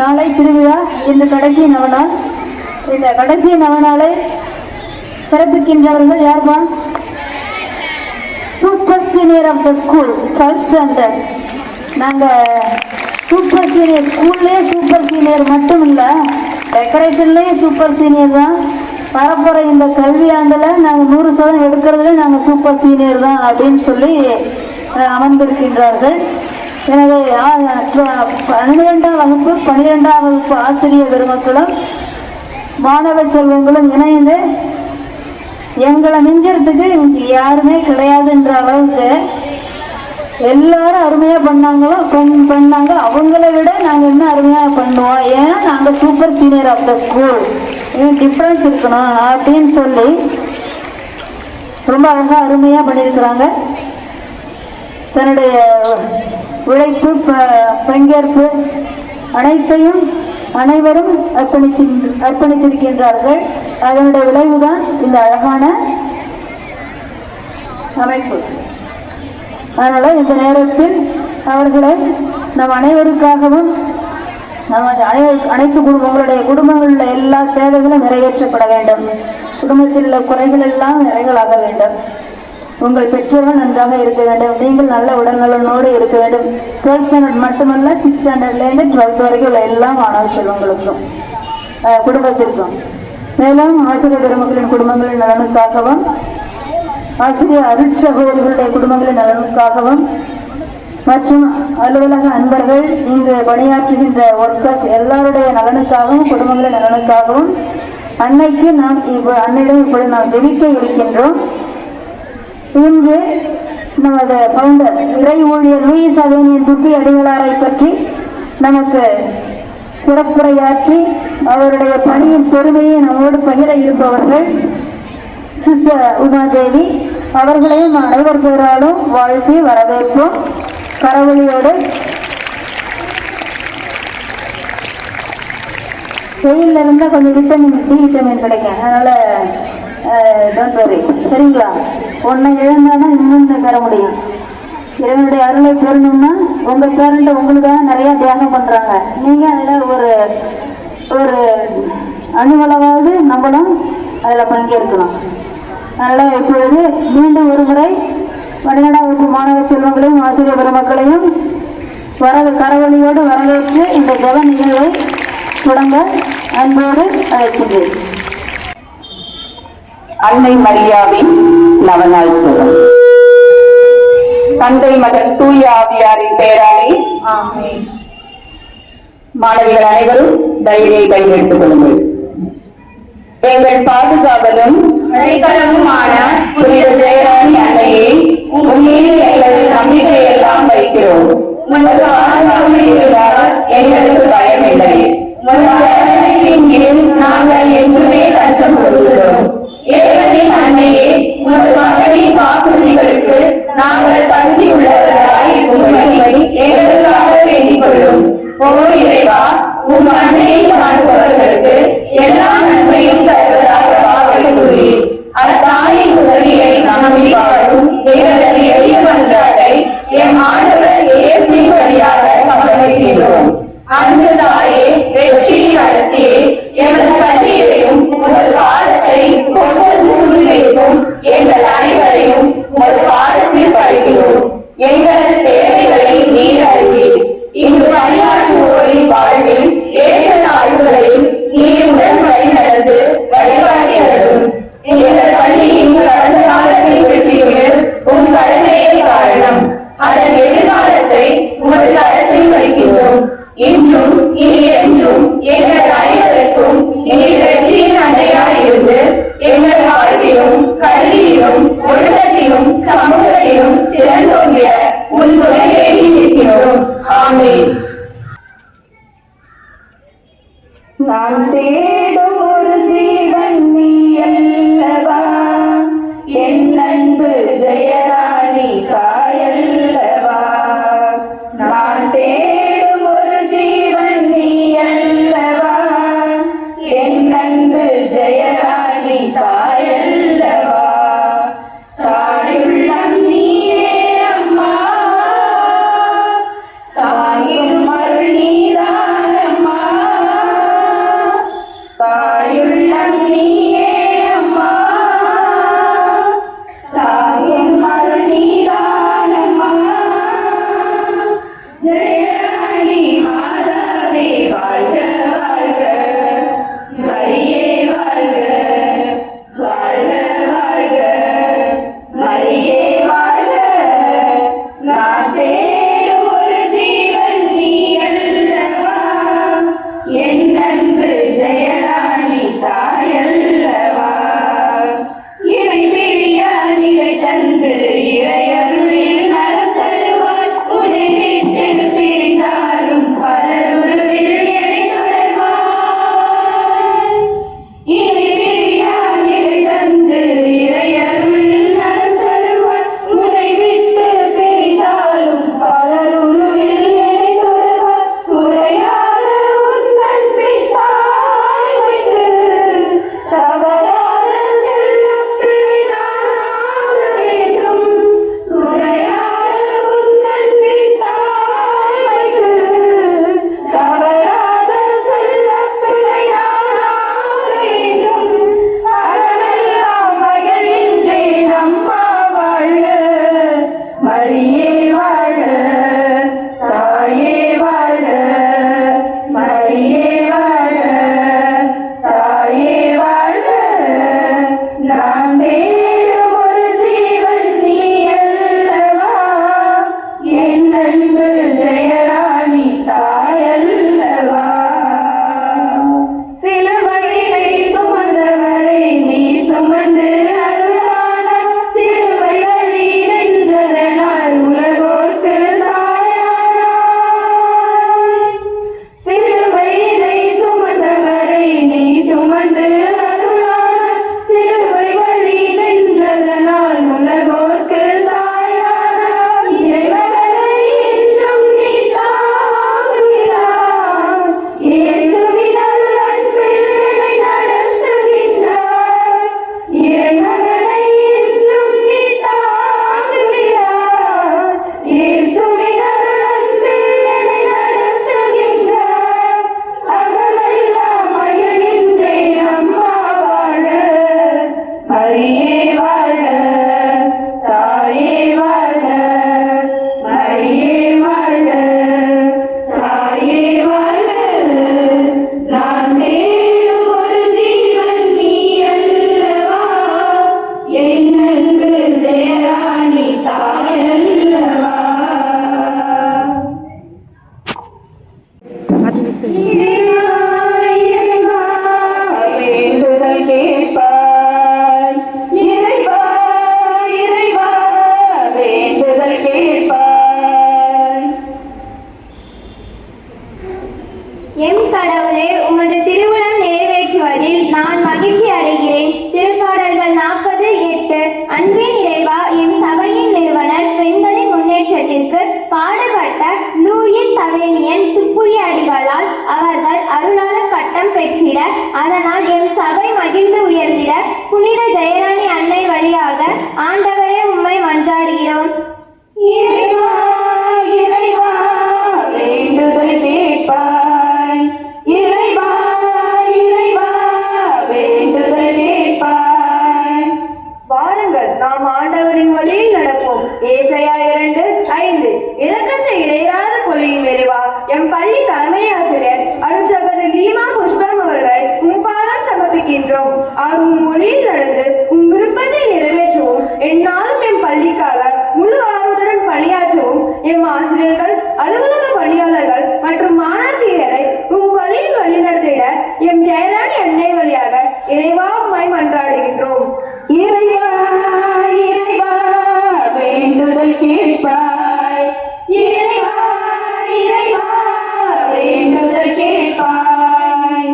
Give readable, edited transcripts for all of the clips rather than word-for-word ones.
நாளை திருவிழா. இந்த கடைசி நவநாள். இந்த கடைசி நவநாளை சிறப்பிக்கின்றவர்கள் யார்பா? Super senior of the school, first standard. நாங்கள் சூப்பர் சீனியர் ஸ்கூல்லே சூப்பர் சீனியர் மட்டும் இல்லை, டெக்கரேஷன்லேயும் சூப்பர் சீனியர் தான். வரப்போகிற இந்த கல்வி ஆண்டில் நாங்கள் 100% எடுக்கிறதுல நாங்கள் சூப்பர் சீனியர் தான் அப்படின்னு சொல்லி அமர்ந்திருக்கின்றார்கள். எனவே 12ஆம் வகுப்பு 12ஆம் வகுப்பு ஆசிரியர் பெருமக்களும் மாணவ செல்வங்களும் இணைந்து எங்களை மிஞ்சறதுக்கு யாருமே கிடையாதுன்ற அளவுக்கு எல்லாரும் அருமையாக பண்ணாங்க. அவங்கள விட நாங்கள் இன்னும் அருமையாக பண்ணுவோம். ஏன்னா நாங்கள் super senior of the school, difference இருக்கணும் அப்படின்னு சொல்லி ரொம்ப அழகாக அருமையாக பண்ணியிருக்கிறாங்க. தன்னுடைய உழைப்பு, பங்கேற்பு அனைத்தையும் அனைவரும் அர்ப்பணித்திருக்கின்றார்கள். அதனுடைய விளைவுதான் இந்த அழகான அமைப்பு. அதனால இந்த நேரத்தில் அவர்களை நம் அனைவருக்காகவும் அனைத்து உங்களுடைய குடும்பங்களில் எல்லா தேவைகளும் நிறைவேற்றப்பட வேண்டும். குடும்பத்தில் உள்ள குறைகள் எல்லாம் நிறைகளாக வேண்டும். உங்கள் பெற்றோர்கள் நன்றாக இருக்க வேண்டும். நீங்கள் நல்ல உடல்நலனோடு இருக்க வேண்டும். 12th ஸ்டாண்டர்ட் மட்டுமல்ல, 6th ஸ்டாண்டர்ட்லேருந்து 12th வரைக்கும் உள்ள எல்லா மாணவ செல்வங்களுக்கும் குடும்பத்திற்கும், மேலும் ஆசிரியர் பெருமக்களின் குடும்பங்களின் நலனுக்காகவும், ஆசிரியர் அருட்சகோதரிகளுடைய குடும்பங்களின் நலனுக்காகவும், மற்றும் அலுவலக அன்பர்கள், இங்கு பணியாற்றுகின்ற ஒர்க்கர்ஸ் எல்லாருடைய நலனுக்காகவும், குடும்பங்களின் நலனுக்காகவும் அன்னைக்கு அன்னையிடம் இப்பொழுது நாம் ஜெபிக்க இருக்கின்றோம். இன்று நமது பவுண்டர் இறை ஊழியர் லூயிஸ் அதேனியன் துப்பி அடிகளாரை பற்றி நமக்கு சிறப்புரையாற்றி அவருடைய பணியின் பெருமையை நம்மோடு பகிர இருப்பவர்கள் சிஸ்டர் உமாதேவி. அவர்களையும் அனைவர் பேராலும் வாழ்த்தி வரவேற்போம். கரவொலியோடு வெயிலில் இருந்தால் கொஞ்சம் விட்டமின் கிடைக்கும். அதனால் டோன்ட் வரி, சரிங்களா? ஒன்றை இழந்தாதான் இன்னொன்று பெற முடியும். இறைவனுடைய அருளை பெறணும்னா உங்கள் பேரண்ட்டை உங்களுக்காக நிறையா தியாகம் பண்ணுறாங்க. நீங்கள் அதில் ஒரு அணுவளவாவது நம்மளும் அதில் பங்கேற்கணும். அதனால் இப்பொழுது மீண்டும் ஒரு முறை 12ஆம் வகுப்பு மாணவ செல்வங்களையும் ஆசிரியர் பெருமக்களையும் கரவொலியோடு வரவேற்று இந்த ஜெப நிகழ்வை தொடங்க அன்போடு அழைக்கின்றேன். அன்னை மரியாவின் நவநாள் ஜெபம். தந்தை மகன் தூய ஆவியாரின் பெயராலே ஆமென். மாணவிகள் அனைவரும் தைரியை கையெடுத்துக் கொள்ளுங்கள். எங்கள் பாதுகாவலும் அழைக்கலமுமான புனித ஜெயராணி அன்னையே, உன்மீது எங்கள் நம்பிக்கையெல்லாம் வைக்கிறோம். உனது ஆதரவு இருந்தால் எங்களுக்கு பயமில்லை. உனது கீழ் நாங்கள் என்றுமே தஞ்சம் கொள்கிறோம். இறைவனின் அன்னையே, உனது மகனின் வாக்குறுதிகளுக்கு நாங்கள் தகுதி உள்ளவர்களாய் இருக்கும்படி எங்களுக்காக வேண்டிக் கொள்ளும். ஓ இறைவா, உன் அன்னையை காணுபவர்களுக்கு எல்லா நன்மையும் தருவதாக வாக்களித்துள்ளீர். அத்தாயின் உதவியை நம்பி வாழும் எங்களது எளிய மன்றாட்டை எம் ஆண்டவர் இயேசுவின் வழியாக சமர்ப்பிக்கிறோம். அன்பு தாயே, வெற்றியின் அரசியே, எமது கல்வியையும் உங்கள் காலத்தை கொண்டு சூழ்நிலைக்கும் எங்கள் அனைவரையும் ஒரு காலத்தில் படுகிறோம். எங்களது தேவைகளை நீர் அறிவீர். இங்கு பணியாற்றுவோரின் வாழ்வில் ஏற்ற நாள்களையும் நீர் உடன் வழி நடந்து வழிகாட்டி அருளும். எங்கள் பள்ளியின் கடந்த காலத்தில் வெற்றிக்கு உன் கருணையே காரணம். அதன் எதிர்காலத்தை உமது கருத்தில் வைக்கின்றோம். இன்றும் இனி என்றும் எங்கள் அனைவருக்கும் நீர் வெற்றியின் அன்னையாய் இருந்து எங்கள் வாழ்விலும் கல்வியிலும் ஒழுக்கத்திலும் சமூகத்திலும் சிறந்தோங்கிய உன் துணையை இருக்கிறோம். ஆமென். நான் தேடும் ஒரு ஜீவன் நீ அல்லவா, என் அன்பு ஜெயராணி தாயல்லவா. நான் தேடும் ஒரு ஜீவன் நீ அல்லவா, என் அன்பு ஜெயராணி தாயல்லவா. தாயுள்ளம் நீயே அம்மா, தாயின் அருள் நீதான் அம்மா. இறைவா, என் சபையின் நிறுவனர் பெண்களின் முன்னேற்றத்திற்கு பாடுபட்ட லூயிஸ் சவேனியன் துப்புய அடிகளால் அவர்கள் அருளாளர் பட்டம் பெற்றிட, அதனால் என் சபை மகிழ்ந்து உயர்ந்திட புனித ஜெயராணி அன்னை வழியாக ஆண்டவரே உம்மை மன்றாடுகிறோம். இறைவா இறைவா வேண்டுதல் கேட்பாய். இறைவா இறைவா வேண்டுதல் கேட்பாய். வாருங்கள், நாம் ஆண்டவரின் வழியில் நடப்போம். ஏசாயா 2:5. இரக்கத்தை இடையராத பொழியும் இறைவா, எம் பள்ளி தலைமை ஆசிரியர் அருட்சகோதரி லீமா புஷ்பம் அவர்கள் பாதம் சமர்ப்பிக்கின்றோம். உம் மொழியில் நடந்து உம் விருப்பத்தை நிறைவேற்றவும், எந்நாளும் எம் பள்ளிக்காக முழு ஆர்வத்துடன் பணியாற்றவும் எம் ஆசிரியர்கள், அலுவலக பணியாளர்கள் மற்றும் மாணாக்கியரை உம் வழியில் வழிநடத்திட எம் ஜெயராணி அன்னை வழியாக இறைவா உம்மை மன்றாடுகின்றோம். இறைவா இறைவா வேண்டுதல் கேட்பாய். இறைவா இறைவா வேண்டுதல் கேட்பாய்.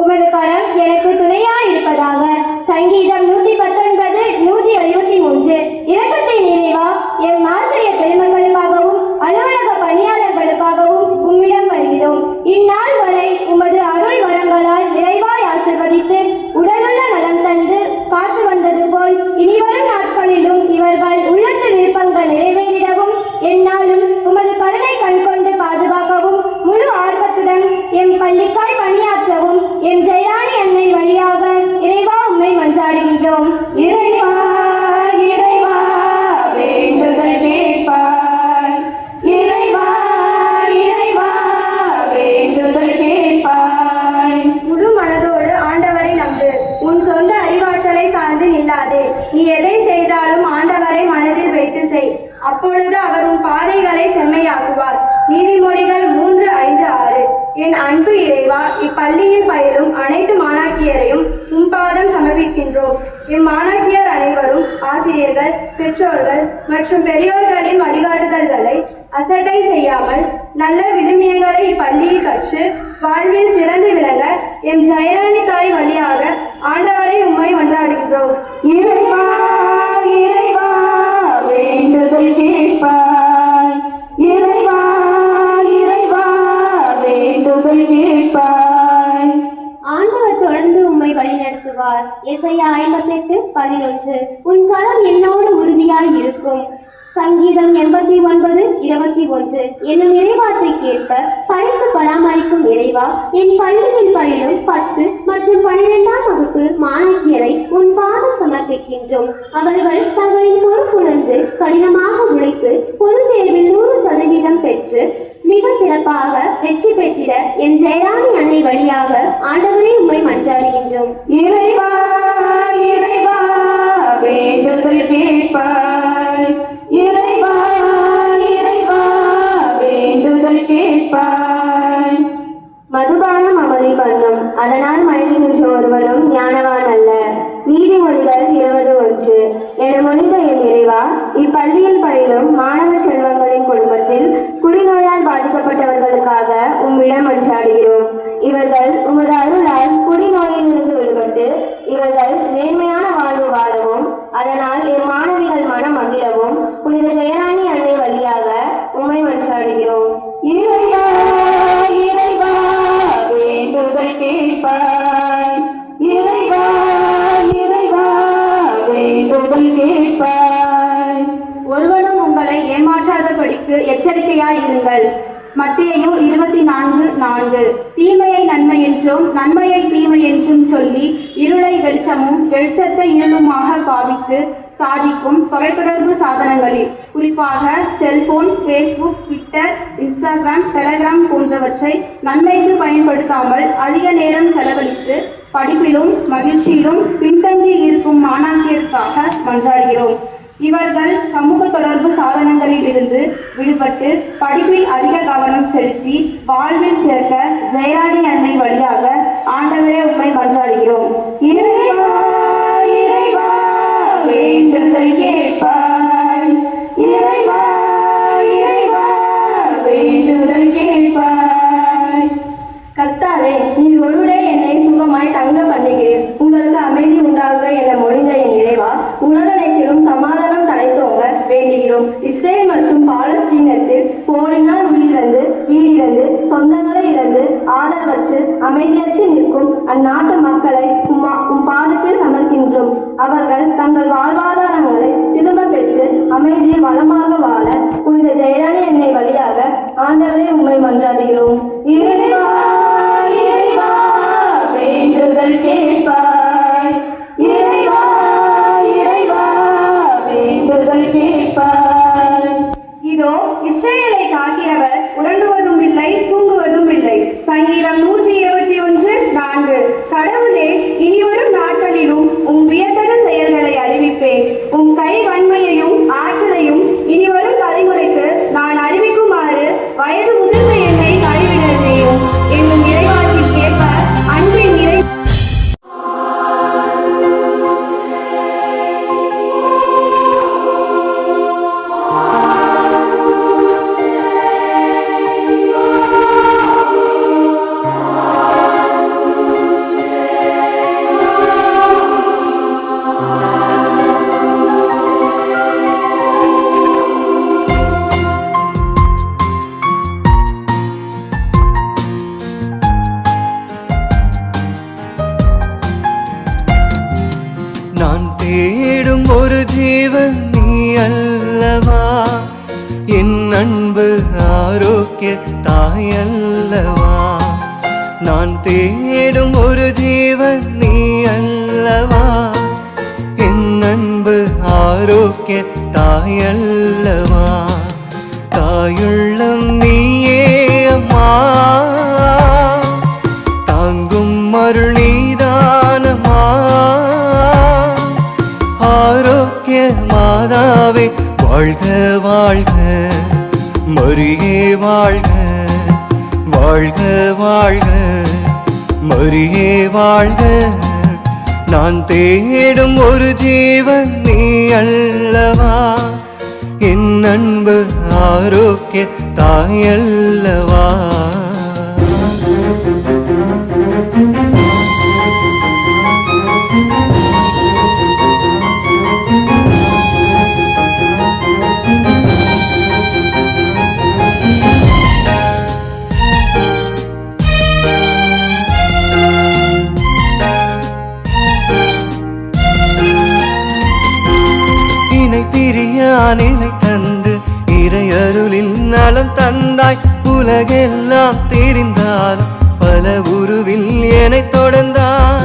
உமது கரம் எனக்கு துணையாய் இருப்பதாக. சங்கீதம் 119, 163. இரக்கத்தை நிறைவா, எம் ஆசிரியர் பெருமக்களுக்காகவும் அலுவலக பணியாளர்களுக்காகவும் உம்மிடம் வருகிறோம். இந்நாள் வரை உமது அருள் வரங்களால் நிறைவாய் ஆசிர்வதித்து உடலுள்ள நலம் தந்து காத்து வந்தது போல் இனிவரும் நாட்களிலும் இவர்கள் உள்ளத்து விருப்பங்கள் நிறைவேறிடவும், எந்நாளும் உமது கருணை கண்கொண்டு பாதுகாக்கவும், முழு ஆர்வத்துடன் எம் பள்ளிக்காய் பணியாற்றவும் எம் ஜெயராணி அன்னை வழியாக இறைவா உம்மை மன்றாடுகின்றோம். இறைவா இறைவா வேண்டுதல் கேட்பாய். இறைவா இறைவா வேண்டுதல் கேட்பாய். முழு மனதோடு ஆண்டவரை நம்பு. உன் சொந்த அறிவாற்றலை சார்ந்து நில்லாதே. நீ எதை செய்தாலும் ஆண்டவரை மனதில் வைத்து செய். அப்பொழுது அவர் உன் பாதைகளை செம்மையாக்குவார். நீதிமொழிகள் 3:5-6. என் அன்பு இறைவா, இப்பள்ளியில் பயிலும் அனைத்து மாணாக்கியரையும் உம் பாதம் சமர்ப்பிக்கின்றோம். இம்மாணாக்கியர் அனைவரும் ஆசிரியர்கள், பெற்றோர்கள் மற்றும் பெரியோர்களின் வழிகாட்டுதல்களை அசட்டை செய்யாமல் நல்ல விழுமியங்களை இப்பள்ளியில் கற்று வாழ்வில் சிறந்து விளங்க எம் ஜெயராணி தாய் வழியாக ஆண்டவரை உம்மை மன்றாடுகின்றோம். இறைவா இறைவா வேண்டுதல் கேட்பாய். இறைவா இறைவா வேண்டுதல் கேட்பாய். ஆண்டவர் தொடர்ந்து உம்மை வழிநடத்துவார். எசாயா 58:11. உன் கரம் என்னோடு உறுதியாய் இருக்கும். சங்கீதம் 89:21. என்னும் இறைவார்த்தைக்கு ஏற்ப படைத்து பராமரிக்கும் இறைவா, என் பள்ளியில் பயிலும் 10 மற்றும் 12ஆம் வகுப்பு மாணாக்கியரை உன் பாதம் சமர்ப்பிக்கின்றோம். அவர்கள் தங்களின் பொறுப்புணர்ந்து கடினமாக உழைத்து பொது தேர்வில் 100% பெற்று மிக சிறப்பாக வெற்றி பெற்றிட என் ஜெயராணி அன்னை வழியாக ஆண்டவரை உம்மை மன்றாடுகின்றோம். இறைவா இறைவா வேண்டுதல் கேட்பாய். இறைவா இறைவா வேண்டுதல் கேட்பாய். மதுபானம் அமளி பண்ணும், அதனால் மயங்குகின்ற ஒருவனும் ஞானவான் அல்ல. நீதிமொழிகள் 20:1. என மொழிந்த என் இறைவா, இப்பள்ளியில் பயிலும் மாணவ செல்வங்களின் குடும்பத்தில் குடிநோயால் பாதிக்கப்பட்டவர்களுக்காக உம்மிடம் மன்றாடுகிறோம். இவர்கள் உமது அருளால் குடிநோயிலிருந்து விடுபட்டு இவர்கள் நேர்மையான வாழ்வு வாழவும், அதனால் என் மாணவிகள் மனம் மகிழவும் புனித ஜெயராணி அன்னை வழியாக உம்மை மன்றாடுகிறோம். இறைவா இறைவா வேண்டுதல் கேட்பாய். இறைவா இறைவா வேண்டுதல் கேட்பாய். ஒருவனும் உங்களை ஏமாற்றாதபடிக்கு எச்சரிக்கையாய் இருங்கள். மத்தேயு 24:4. தீமையை நன்மை என்றும் நன்மையை தீமை என்றும் சொல்லி இருளை வெளிச்சமும் வெளிச்சத்தை இருளுமாக பாவித்து சாதிக்கும் தொலைத்தொடர்பு சாதனங்களில், குறிப்பாக cellphone, Facebook, Twitter, Instagram, Telegram போன்றவற்றை நன்மைக்கு பயன்படுத்தாமல் அதிக நேரம் செலவழித்து படிப்பிலும் மகிழ்ச்சியிலும் பின்தங்கி இருக்கும் மாணாக்கியருக்காக மன்றாடுகிறோம். இவர்கள் சமூக தொடர்பு சாதனங்களில் இருந்து விடுபட்டு படிப்பில் அதிக கவனம் செலுத்தி வாழ்வில் சிறக்க ஜெயராணி அன்னை வழியாக ஆண்டவரே உம்மை மன்றாடுகிறோம். இறைவா இறைவா வேண்டுதல் கேட்பாய். இறைவா இறைவா வேண்டுதல் கேட்பாய். கர்த்தாவே, நீர் ஒருவரே என்னை சுகமாய் தங்க பண்ணுகிறீர். உங்களுக்கு அமைதி உண்டாக என மொழிந்த என் இறைவா, உலகனைத்திலும் சமாதானம் செய்யும். இஸ்ரேல் மற்றும் பாலஸ்தீனத்தில் போரினால் வீடிழந்து சொந்தங்களை இழந்து ஆதரவற்று அமைதியற்று நிற்கும் அந்நாட்டு மக்களை உம் பாதத்தில் சமர்க்கின்றோம். அவர்கள் தங்கள் வாழ்வாதாரங்களை திரும்ப பெற்று அமைதியில் வளமாக வாழ புனித ஜெயராணி எண்ணெய் வழியாக ஆண்டவரை உம்மை மன்றாடுகிறோம். இறைவா, இறைவா, வேண்டுதல் கேட்பாய். இறைவா, இறைவா, வேண்டுதல் கேட்பாய். இதோ இஸ்ரேலை காக்கிறவர் உறங்குவதும் இல்லை, தூங்குவதும் இல்லை. சங்கீதம் 121:4. கடவுளே, இனிவரும் நாட்களிலும் உம் வியத்தகு செயல்களை அறிவிப்பேன். உம் கை வன்மையையும் ஆற்றலையும் இனிவரும் தலைமுறைக்கு நான் அறிவிக்குமாறு வயது முதிர்ந்த என்னை அறிவிட செய்யும். என்னும் இறைவாக்கிற்கேற்ப அன்பின் நிறை நான் தேடும் ஒரு ஜீவன் நீ அல்லவா, என் அன்பு ஆரோக்கிய தாயல்லவா. நான் தேடும் ஒரு ஜீவன் நீ அல்லவா, என் அன்பு ஆரோக்கிய தாயல்லவா. தாயுள்ளம் நீயே அம்மா, தாங்கும் அருள் நீதானம்மா. ஆரோக்கிய மாதாவே வாழ்க வாழ்க, மரியே வாழ்க, வாழ்க வாழ்க, மரியே வாழ்க. நான் தேடும் ஒரு ஜீவன் நீ அல்லவா, என் அன்பு ஆரோக்கிய தாயல்லவா. நிலை தந்து இறையருளில் நலம் தந்தாய். உலகெல்லாம் தெரிந்தாலும் பல உருவில் என்னை தொடர்ந்தாய்.